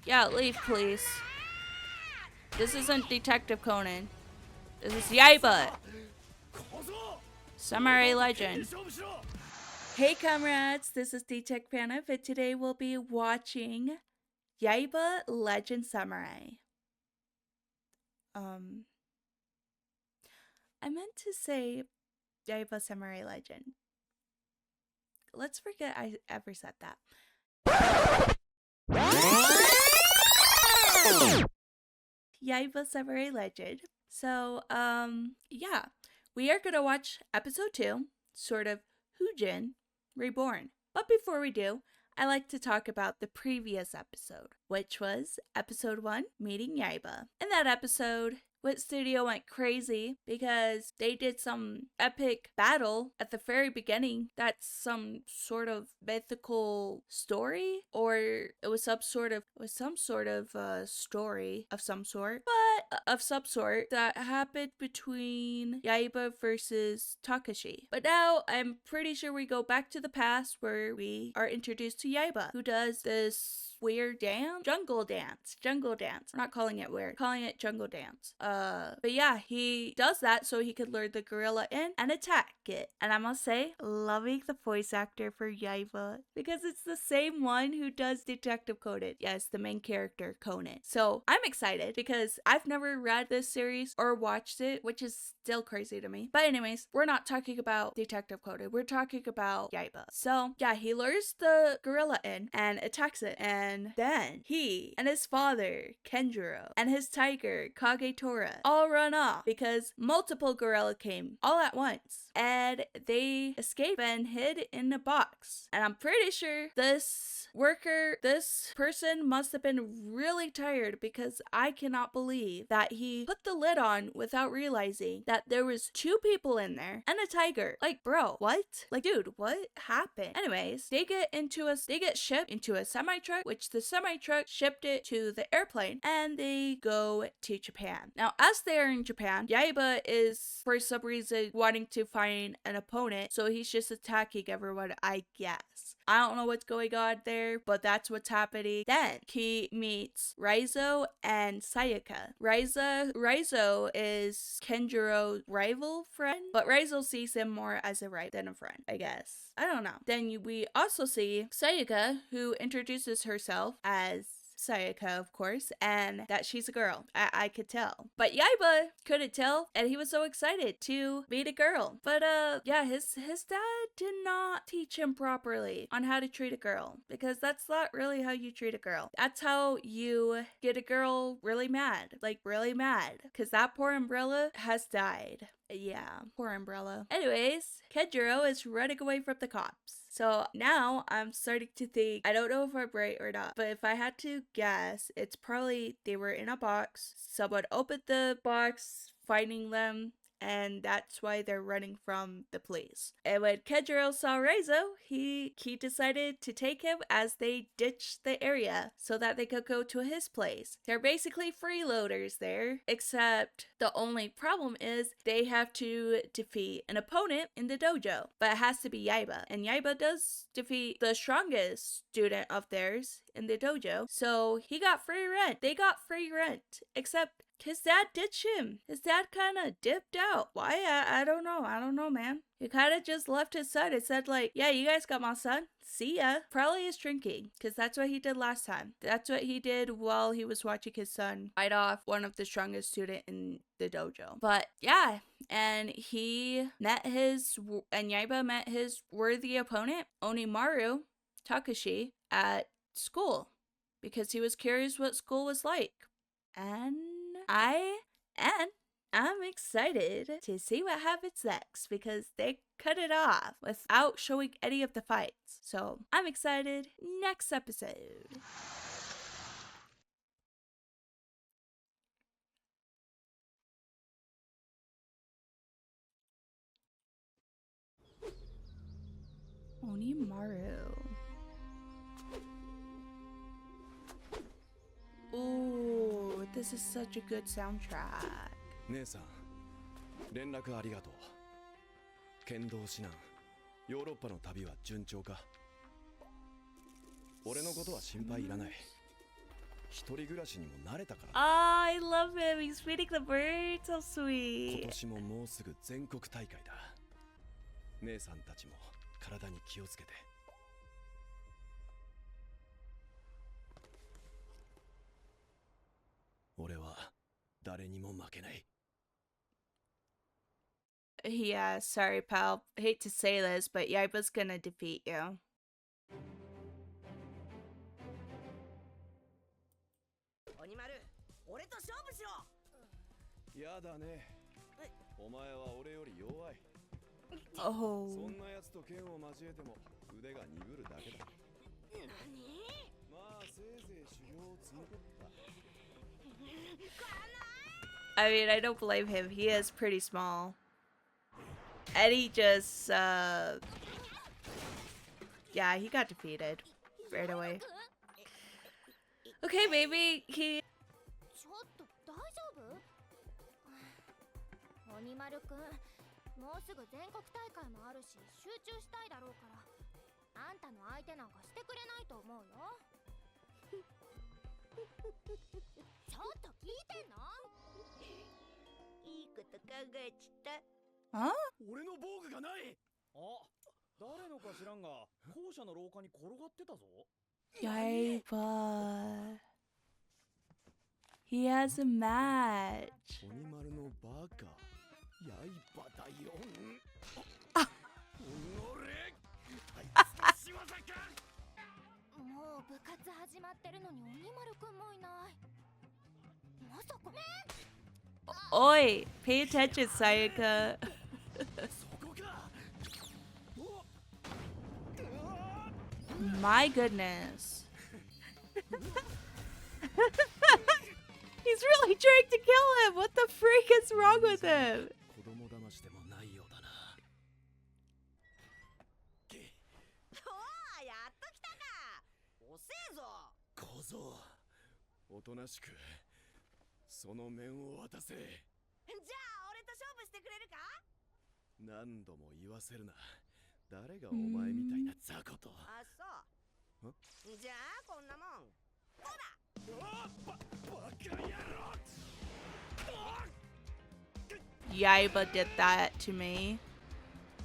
Yeah, leave, please. This isn't Detective Conan. This is Yaiba, Samurai Legend. Hey comrades, this is Detect Panic, and today we'll be watching Yaiba Legend Samurai. I meant to say Yaiba Samurai Legend. Let's forget I ever said that. Yaiba Samurai Legend. So, yeah. We are gonna watch episode 2, sort of Fujin, Reborn. But before we do, I like to talk about the previous episode, which was episode 1, Meeting Yaiba. In that episode, Wit Studio went crazy because they did some epic battle at the very beginning. That's some sort of mythical story, or it was some sort of story of some sort, but of some sort that happened between Yaiba versus Takashi. But now I'm pretty sure we go back to the past where we are introduced to Yaiba, who does this weird dance, jungle dance. We're not calling it weird, calling it jungle dance. But yeah, he does that so he could lure the gorilla in and attack it. And I must say, loving the voice actor for Yaiba, because it's the same one who does Detective Conan. Yes, the main character, Conan. So I'm excited because I've never read this series or watched it, which is still crazy to me. But anyways, we're not talking about Detective Conan. We're talking about Yaiba. So yeah, he lures the gorilla in and attacks it, and then he and his father, Kenjiro, and his tiger, Kagetora, all run off because multiple gorilla came all at once, and they escaped and hid in a box. And I'm pretty sure this person must have been really tired, because I cannot believe that he put the lid on without realizing that there was 2 people in there and a tiger. Like, bro, what? Like, dude, what happened? Anyways, they get shipped into a semi-truck, which the semi-truck shipped it to the airplane, and they go to Japan. Now, as they are in Japan, Yaiba is, for some reason, wanting to find an opponent, so he's just attacking everyone, I guess. I don't know what's going on there, but that's what's happening. Then he meets Raizo and Sayaka. Raizo is Kenjiro's rival friend, but Raizo sees him more as a rival than a friend, I guess. I don't know. Then we also see Sayaka, who introduces herself as Sayaka, of course, and that she's a girl. I could tell. But Yaiba couldn't tell, and he was so excited to meet a girl. But yeah, his dad did not teach him properly on how to treat a girl, because that's not really how you treat a girl. That's how you get a girl really mad. Like, really mad. Because that poor umbrella has died. Yeah, poor umbrella. Anyways, Kenjiro is running away from the cops. So now I'm starting to think, I don't know if I'm right or not, but if I had to guess, it's probably they were in a box, someone opened the box, finding them, and that's why they're running from the police. And when Kenjiro saw Reizo, he decided to take him as they ditched the area so that they could go to his place. They're basically freeloaders there, except the only problem is they have to defeat an opponent in the dojo, but it has to be Yaiba. And Yaiba does defeat the strongest student of theirs in the dojo, so he got free rent. They got free rent, except his dad ditched him. His dad kind of dipped out. Why? I don't know. I don't know, man. He kind of just left his son. It said like, yeah, you guys got my son. See ya. Probably is drinking, because that's what he did last time. That's what he did while he was watching his son fight off one of the strongest student in the dojo. But yeah, and Yaiba met his worthy opponent, Onimaru, Takashi, at school, because he was curious what school was like. And I'm excited to see what happens next, because they cut it off without showing any of the fights. So I'm excited. Next episode. Onimaru. Ooh, this is such a good soundtrack. 姉さん、連絡ありがとう。剣道指南、ヨーロッパの旅は順調か？俺のことは心配いらない。一人暮らしにも慣れたから。 I love him. He's feeding the birds. So 今 sweet. 年ももうすぐ全国大会だ。姉さんたちも体に気をつけて。俺は誰にも負けない。 Yeah, sorry, pal. Hate to say this, but Yaiba's gonna defeat you. オニマル、俺と勝負しろ。やだね。お前は俺より弱い。 Oh. そんな奴と剣を交えても腕が鈍るだけだ。まあせいぜい修行を積むことだ。 I mean, I don't blame him. He is pretty small. And he just, yeah, he got defeated right away. Okay, maybe he... ちょっと大丈夫？オニマルくん、もうすぐ全国大会もあるし集中したいだろうから、あんたの相手なんかしてくれないと思うよ。ちょっと聞いてんの？いいこと考えちった。 Huh? 俺の防具がない。あ、誰のか知らんが校舎の廊下に転がってたぞ。 Yaiba. He has a match. 鬼丸のバカ。刃だよ。あ。おのれ。もう部活始まってるのにオニマルくんもいない。まさか。 Oi, pay attention, Sayaka. そこか。 My goodness. He's really trying to kill him. What the freak is wrong with him? 子供騙しでもないようだな。おー、やっと来たか。遅えぞ。小僧、おとなしくその面を渡せ。じゃあ俺と勝負してくれるか？何度も言わせるな。誰がお前みたいな雑魚と。あ、そう。じゃあこんなもん。こうだ。 Yaiba did that to me.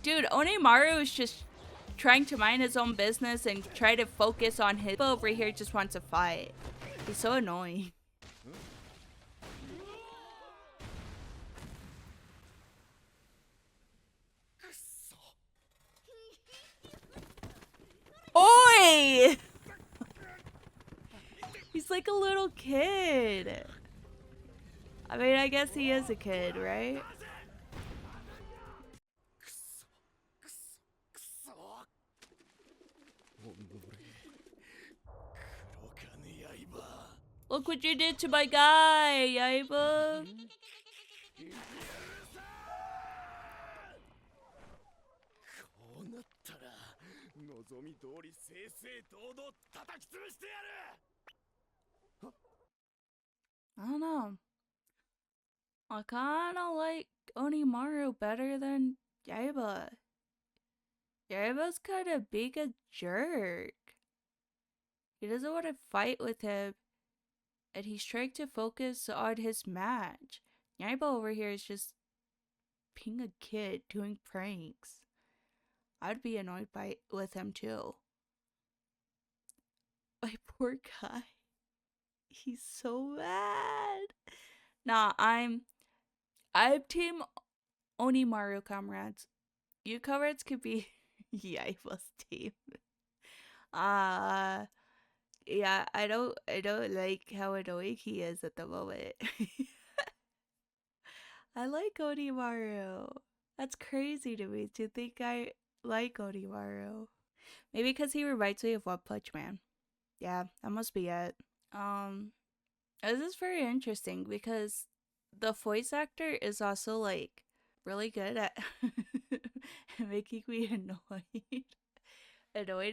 Dude, Onimaru is just trying to mind his own business and try to focus on his... Over here just wants to fight. He's so annoying. Oi! He's like a little kid. I mean, I guess he is a kid, right? Look what you did to my guy, Yaiba. こうなったら望み通り正々堂々叩き潰してやる。 I don't know. I kinda like Onimaru better than Yaiba. Yaiba's kinda being a jerk. He doesn't want to fight with him, and he's trying to focus on his match. Yaiba over here is just being a kid doing pranks. I'd be annoyed with him too. My poor guy. He's so mad. Nah, I'm team Onimaru, comrades. You comrades could be Yaiba's team. Yeah, I don't like how annoying he is at the moment. I like Onimaru. That's crazy to me to think I like Onimaru. Maybe because he reminds me of One Punch Man. Yeah, that must be it. This is very interesting because the voice actor is also like really good at making me annoyed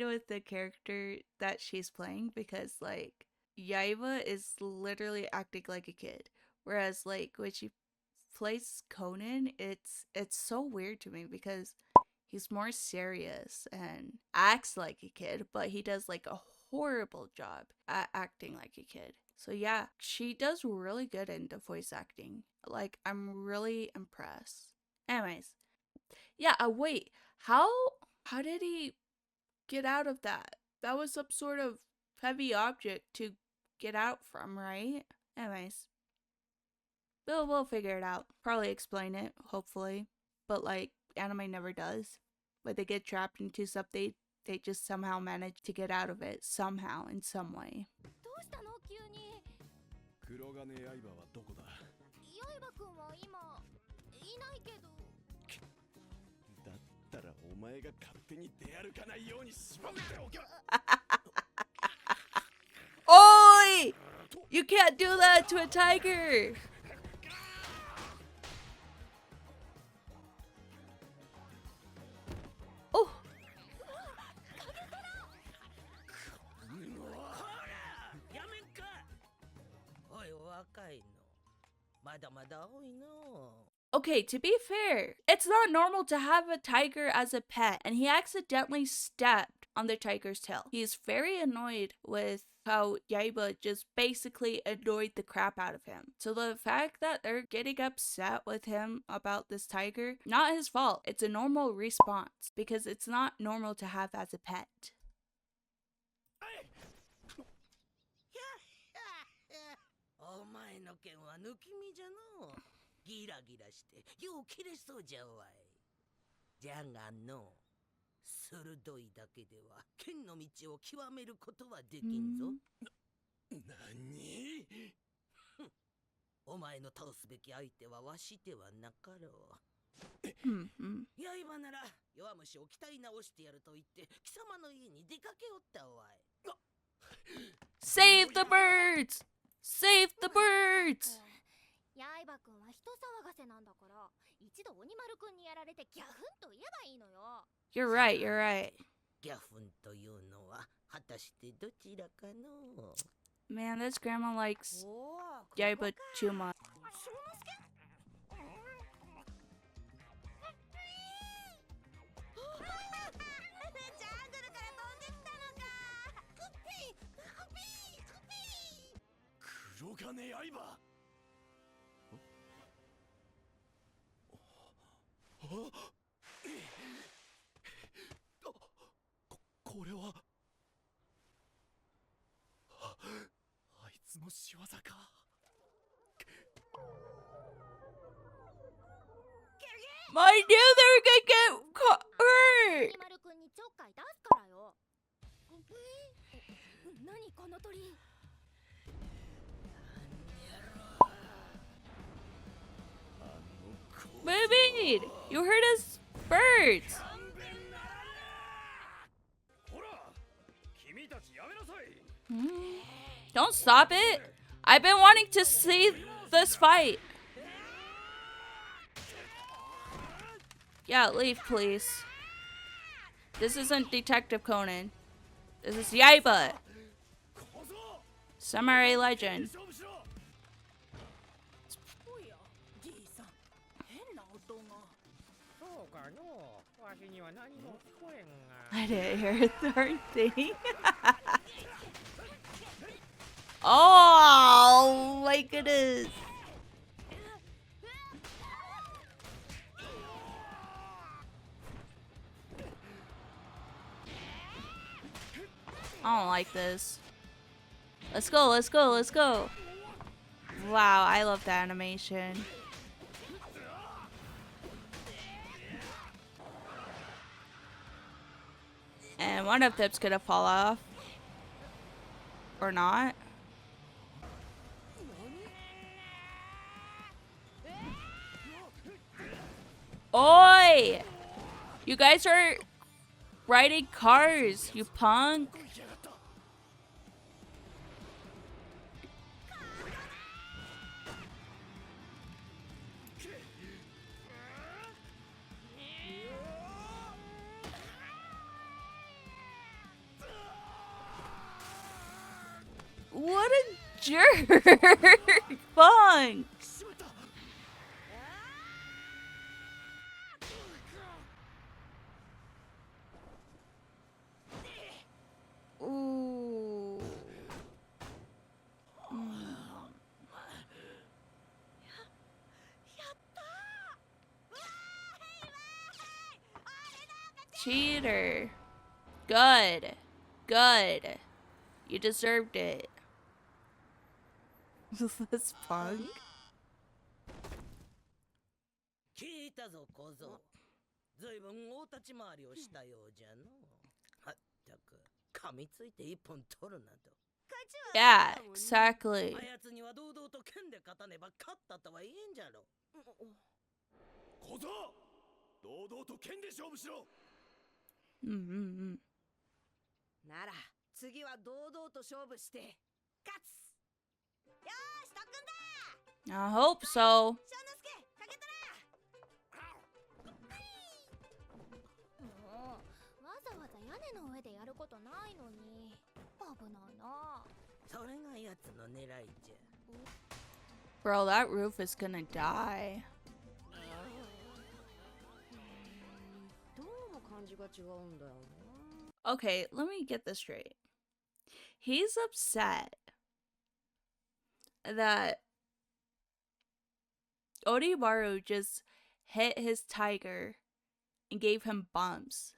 with the character that she's playing, because like Yaiba is literally acting like a kid, whereas like when she plays Conan, it's so weird to me because he's more serious and acts like a kid, but he does like a horrible job at acting like a kid. So yeah, she does really good in the voice acting. Like, I'm really impressed. Anyways, yeah, wait, how did he get out of that? That was some sort of heavy object to get out from, right? Anyways, we'll figure it out. Probably explain it, hopefully. But like, anime never does. When they get trapped into something, they just somehow manage to get out of it somehow, in some way. どうしたの急に。黒金刃はどこだ。刃くんは今いないけど。だったらお前が勝手に出歩かないように縛っておけ。Oi! You can't do that to a tiger! Oh! やめんか。おい若いの。まだまだ多いの。 Okay, to be fair, it's not normal to have a tiger as a pet, and he accidentally stepped on the tiger's tail. He's very annoyed with how Yaiba just basically annoyed the crap out of him. So the fact that they're getting upset with him about this tiger, not his fault. It's a normal response because it's not normal to have as a pet. お前の剣は抜き身じゃの。ギラギラしてよう切れそうじゃわい。じゃがの鋭いだけでは剣の道を極めることはできんぞ。何？お前の倒すべき相手はわしではなかろう。刃なら弱虫を鍛え直してやると言って貴様の家に出かけおったわい。Save the birds! Save the birds! 刃くんは人騒がせなんだから、一度鬼丸くんにやられてギャフンと言えばいいのよ。You're right, you're right. ギャフンというのは果たしてどちらかの。 Man, this grandma likes Yaiba too much. 黒金刃。これはあいつの仕業か。I knew they were gonna get hurt! 鬼丸くんにちょっかい出すからよ。何この鳥。 Moving! You heard us birds! Don't stop it! I've been wanting to see this fight. Yeah, leave please. This isn't Detective Conan. This is Yaiba. Samurai legend. おや、じいさん、変な音が。そうかの。わしには何も聞こえんが。 I didn't hear a third thing. Oh my goodness. I don't like this. Let's go, let's go, let's go. Wow, I love the animation. And one of them's gonna fall off. Or not. Oi! You guys are riding cars, you punk. What a jerk! Punk! Ooh. cheater. Good. Good. You deserved it. This punk? 聞いたぞ小僧。ずいぶん大立ち回りをしたようじゃの。まったく噛みついて一本取るなど。 Yeah, exactly. あやつには堂々と剣で勝たねば勝ったとは言えんじゃろ。小僧、堂々と剣で勝負しろ。なら次は堂々と勝負して勝つ。よーし特訓だ。 I hope so. 翔之介かけたら。もうわざわざ屋根の上でやることないのに危ないな。それがやつの狙いじゃ。 Bro, that roof is gonna die. どうも感じが違うんだよな。 Okay, let me get this straight. He's upset that Onimaru just hit his tiger and gave him bumps.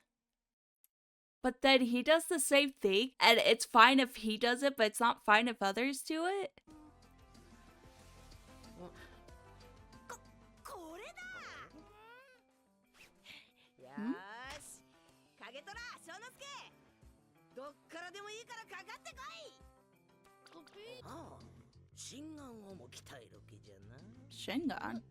But then he does the same thing, and it's fine if he does it, but it's not fine if others do it? これだ。よーし影虎翔之介、どっからでもいいからかかってこい。ああ、心眼をも鍛える気じゃな。 Shingon?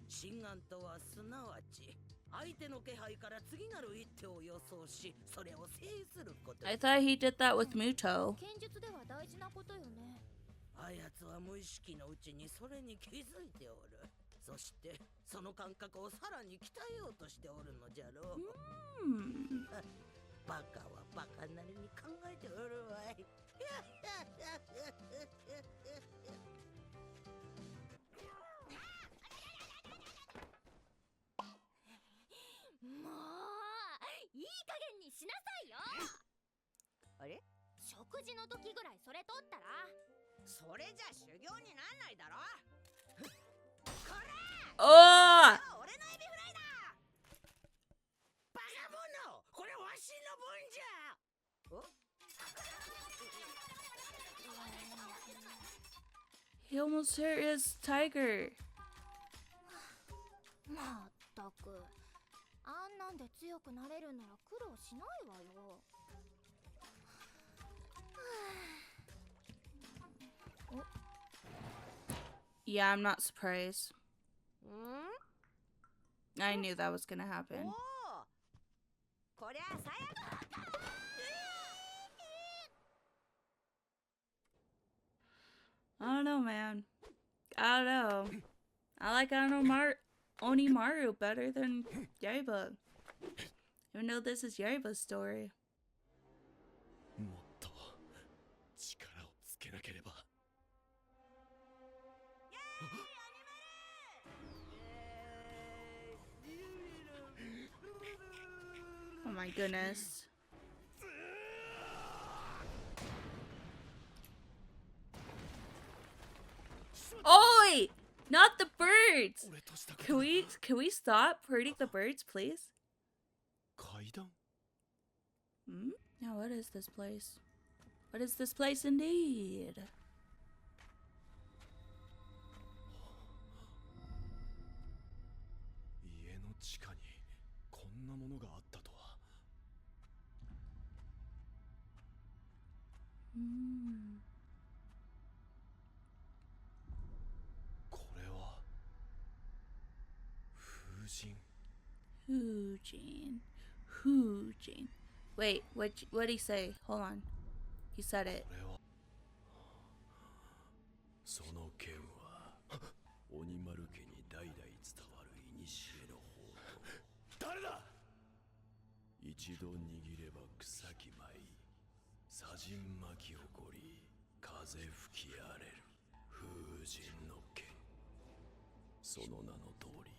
心眼とはすなわち相手の気配から次なる一手を予想し、それを制すること。 I thought he did that with Muto. 剣術では大事なことよね。あやつは無意識のうちにそれに気づいておる。そしてその感覚をさらに鍛えようとしておるのじゃろう。バカはバカなりに考えておるわい。もういい加減にしなさいよ。あれ、食事の時ぐらいそれ取ったら。それじゃ修行になんないだろ。 Oh! 俺のエビフライだ。バカ者、これわしの分じゃ。 He almost hurt his tiger. まったくあんなんで強くなれるなら苦労しないわよ。 Yeah, I'm not surprised. I knew that was gonna お happen. お、こりゃ最悪。 I don't know, man. I don't know. I like Onimaru better than Yaiba. Even though this is Yaiba's story. もっと力をつけなければ。 Oh my goodness. Oi! Not the birds! 俺としたこと Can we stop hurting the birds, please? 階段 Now what is this place? What is this place indeed? 家の地下にこんなものがあったとは。これは風神。 Fujin. Wait, what'd he say? Hold on. He said it. これはその剣は鬼丸家に代々伝わる古の法度。誰だ。一度握れば草木舞い、砂塵巻き起こり、風吹き荒れる風神の剣。その名の通り、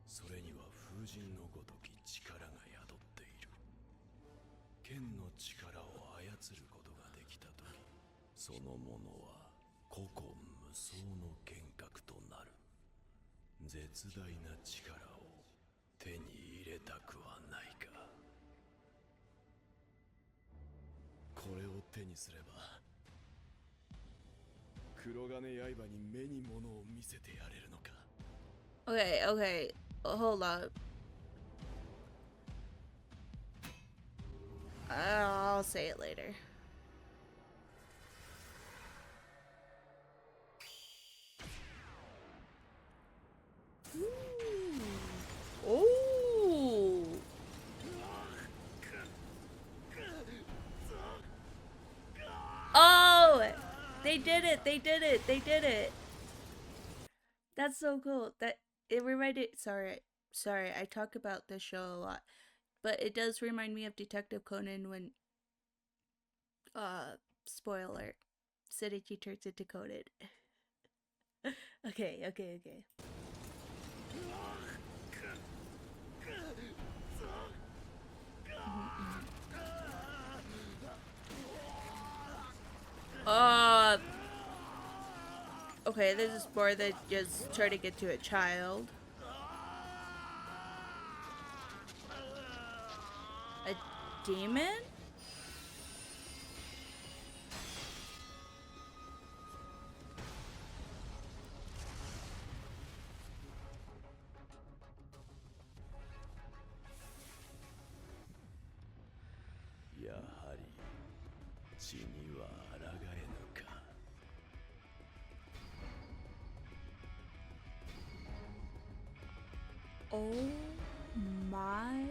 それには風神のごとき力が宿っている。剣の力を操ることができたとき、そのものは古今無双の剣客となる。絶大な力を手に入れたくはないか。これを手にすれば黒金刃に目に物を見せてやれるのか。 Okay, okay. Hold up. I'll say it later. Ooh. Ooh. Oh! They did it! They did it! They did it! That's so cool. That it reminded. Sorry, I talk about this show a lot, but it does remind me of Detective Conan when, spoiler, Sedechi turns into Conan. Okay. Okay, this is more than just trying to get to a child. A demon? Oh my.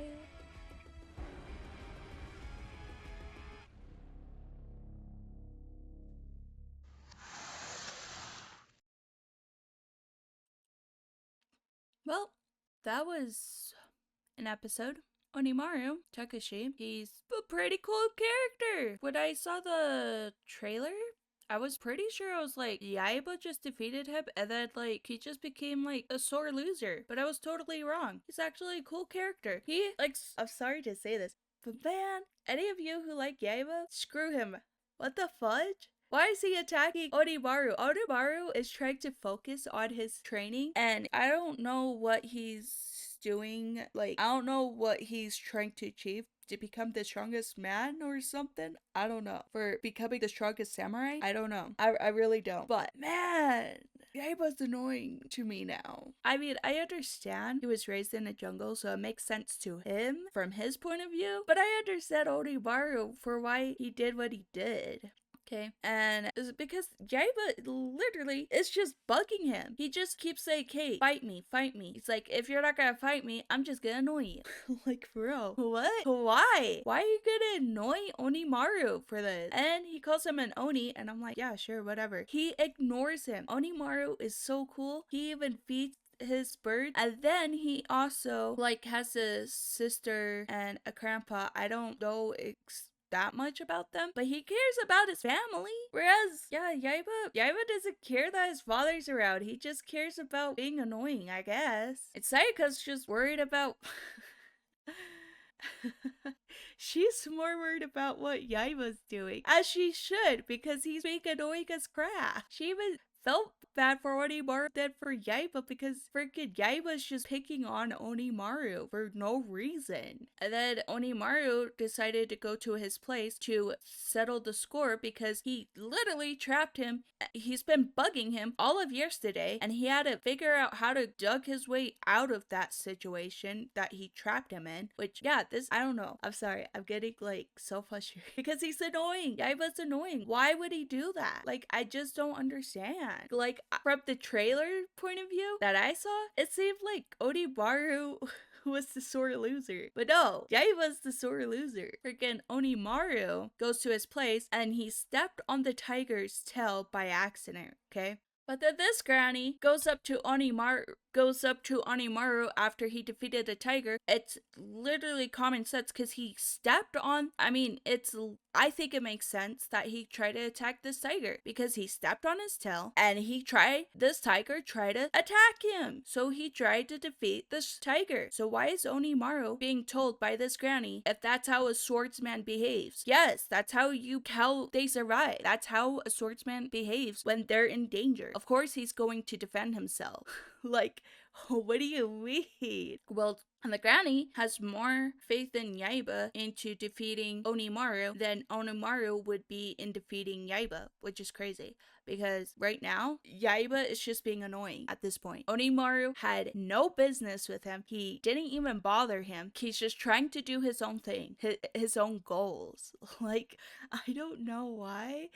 Well, that was an episode. Onimaru Takashi, he's a pretty cool character. When I saw the trailer, I was pretty sure I was like, Yaiba just defeated him and then like he just became like a sore loser. But I was totally wrong. He's actually a cool character. He like, I'm sorry to say this, but man, any of you who like Yaiba, screw him. What the fudge? Why is he attacking Onimaru? Onimaru is trying to focus on his training and I don't know what he's doing. Like, I don't know what he's trying to achieve. To become the strongest man or something? I don't know. For becoming the strongest samurai? I don't know. I really don't. But man, Yaiba's annoying to me now. I mean, I understand he was raised in a jungle, so it makes sense to him from his point of view. But I understand Onimaru for why he did what he did. Okay, and it's because Yaiba literally is just bugging him. He just keeps saying, hey, fight me. He's like, if you're not gonna fight me, I'm just gonna annoy you. Like, bro, what? Why? Why are you gonna annoy Onimaru for this? And he calls him an Oni, and I'm like, yeah, sure, whatever. He ignores him. Onimaru is so cool. He even feeds his bird, and then he also like has a sister and a grandpa. I don't know that much about them, but he cares about his family. Whereas, yeah, Yaiba doesn't care that his father's around. He just cares about being annoying, I guess. And Sayaka's just worried about she's more worried about what Yaiba's doing, as she should, because he's being annoying as crap. She even felt bad for Onimaru than for Yaiba because freaking Yaiba's just picking on Onimaru for no reason. And then Onimaru decided to go to his place to settle the score because he literally trapped him. He's been bugging him all of yesterday and he had to figure out how to dug his way out of that situation that he trapped him in. Which, yeah, I don't know. I'm sorry. I'm getting like so frustrated because he's annoying. Yaiba's annoying. Why would he do that? Like, I just don't understand. Like, from the trailer point of view that I saw, it seemed like Onimaru was the sore loser. But no, Yaiba's the sore loser. Freaking Onimaru goes to his place and he stepped on the tiger's tail by accident, okay? But then this granny goes up to Onimaru after he defeated the tiger. It's literally common sense because he stepped on, I think it makes sense that he tried to attack this tiger because he stepped on his tail and this tiger tried to attack him. So he tried to defeat this tiger. So why is Onimaru being told by this granny if that's how a swordsman behaves? Yes, that's how they survive. That's how a swordsman behaves when they're in danger. Of course he's going to defend himself. Like, What do you mean? Well, and the granny has more faith in Yaiba into defeating Onimaru than Onimaru would be in defeating Yaiba, which is crazy. Because right now, Yaiba is just being annoying at this point. Onimaru had no business with him. He didn't even bother him. He's just trying to do his own thing, his own goals. Like, I don't know why,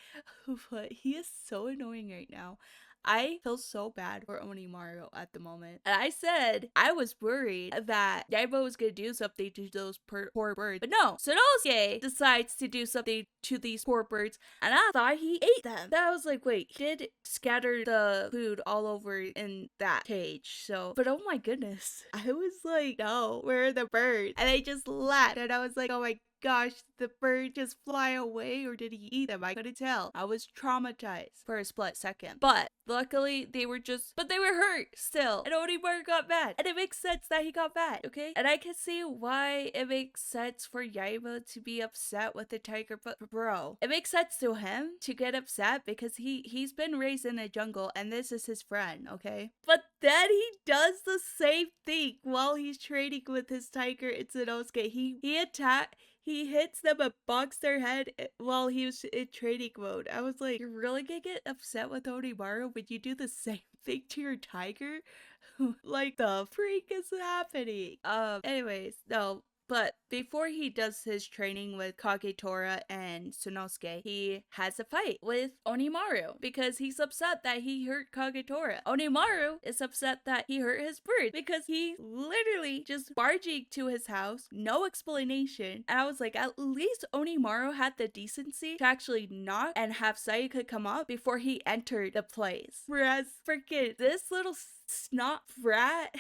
but he is so annoying right now. I feel so bad for Onimaru at the moment. And I said I was worried that Yaiba was going to do something to those poor birds. But no, Sanosuke decides to do something to these poor birds. And I thought he ate them. Then I was like, wait, he did scatter the food all over in that cage. So, but oh my goodness. I was like, no, where are the birds? And they just left. And I was like, oh my gosh, the bird just fly away or did he eat them? I couldn't tell. I was traumatized for a split second. But luckily they were hurt still. And Onimaru got mad. And it makes sense that he got mad, okay? And I can see why it makes sense for Yaiba to be upset with the tiger, but bro, it makes sense to him to get upset because he's been raised in a jungle and this is his friend, okay? But then he does the same thing while he's trading with his tiger in Sanosuke. He hits them and bonks their head while he was in training mode. I was like, you're really gonna get upset with Onimaru when you do the same thing to your tiger? Like, the freak is happening? Anyways, no. But before he does his training with Kagetora and Sanosuke, he has a fight with Onimaru because he's upset that he hurt Kagetora. Onimaru is upset that he hurt his bird because he literally just barging to his house, no explanation. And I was like, at least Onimaru had the decency to actually knock and have Sayaka come up before he entered the place. Whereas freaking this little snot brat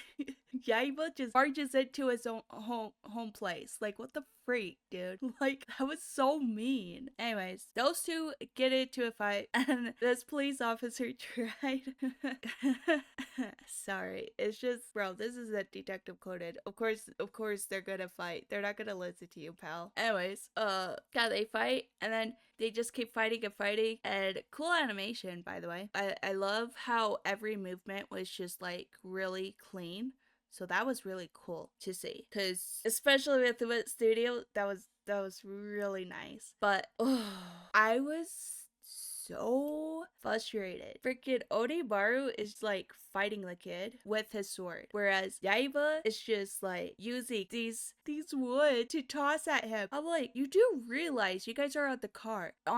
Yaiba just barges into his own home place. Like, what the freak, dude? Like, that was so mean. Anyways, those two get into a fight and this police officer tried sorry, it's just, bro, this is a Detective Conan. Of course they're gonna fight. They're not gonna listen to you, pal. Anyways, they fight and then they just keep fighting and fighting. And cool animation, by the way. I love how every movement was just like really clean. So that was really cool to see, because especially with the studio, that was really nice. But I was so frustrated. Freaking Onimaru is like fighting the kid with his sword, whereas Yaiba is just like using these wood to toss at him. I'm like, you do realize you guys are on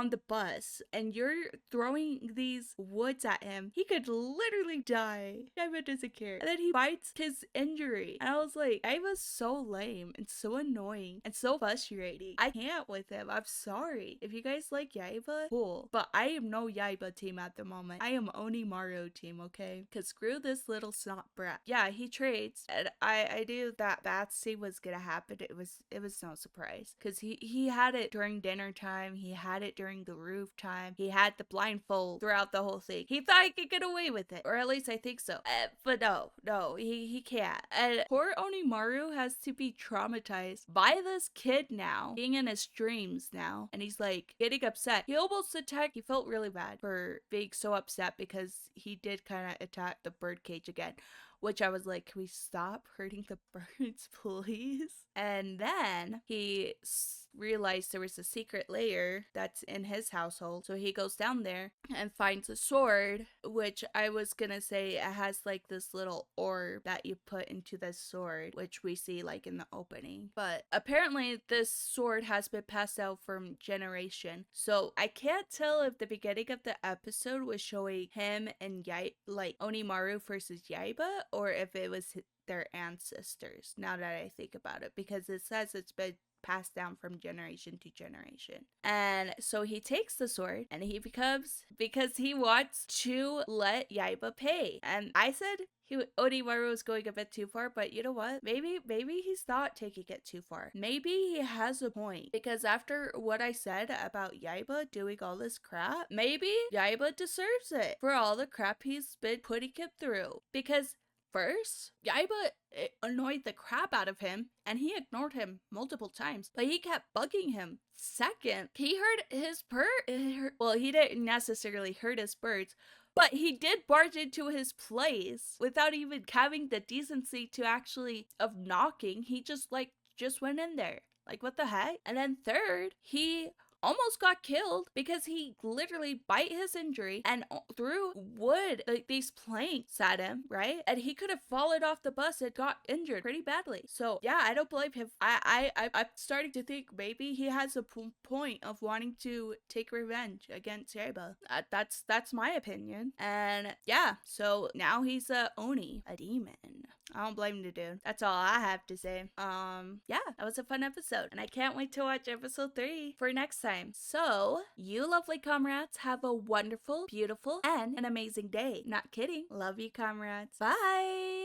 the bus and you're throwing these woods at him. He could literally die. Yaiba doesn't care. And then he fights his injury. And I was like, Yaiba's so lame and so annoying and so frustrating. I can't with him. I'm sorry. If you guys like Yaiba, cool. But I am no Yaiba team at the moment. I am Onimaru team, okay? Because screw this little snot brat. Yeah, he trades. And I knew that Batsy was gonna happen. It was no surprise. Because he had it during dinner time. He had it during the roof time. He had the blindfold throughout the whole thing. He thought he could get away with it. Or at least I think so. But no, he can't. And poor Onimaru has to be traumatized by this kid now. Being in his dreams now. And he's like getting upset. He almost attacked. He felt really bad for being so upset because he did kind of attack the birdcage again, which I was like, can we stop hurting the birds, please? And then he realized there was a secret layer that's in his household. So he goes down there and finds a sword, which I was gonna say it has like this little orb that you put into the sword, which we see like in the opening. But apparently this sword has been passed out from generation. So I can't tell if the beginning of the episode was showing him and like Onimaru versus Yaiba, or if it was their ancestors, now that I think about it, because it says it's been passed down from generation to generation. And so he takes the sword and because he wants to let Yaiba pay. And I said Onimaru was going a bit too far, but you know what? Maybe he's not taking it too far. Maybe he has a point, because after what I said about Yaiba doing all this crap, maybe Yaiba deserves it for all the crap he's been putting him through. Because first, Yaiba annoyed the crap out of him, and he ignored him multiple times, but he kept bugging him. Second, he heard his well, he didn't necessarily hurt his birds, but he did barge into his place without even having the decency to actually of knocking. He just went in there. Like, what the heck? And then third, he almost got killed because he literally bite his injury and threw wood, like these planks at him, right? And he could have fallen off the bus and got injured pretty badly. So yeah, I don't blame him. I'm starting to think maybe he has a point of wanting to take revenge against Yaiba. That's my opinion. And yeah, so now he's a Oni, a demon. I don't blame the dude. That's all I have to say. Yeah, that was a fun episode, and I can't wait to watch episode 3 for next time. So, you lovely comrades, have a wonderful, beautiful, and an amazing day. Not kidding. Love you, comrades. Bye!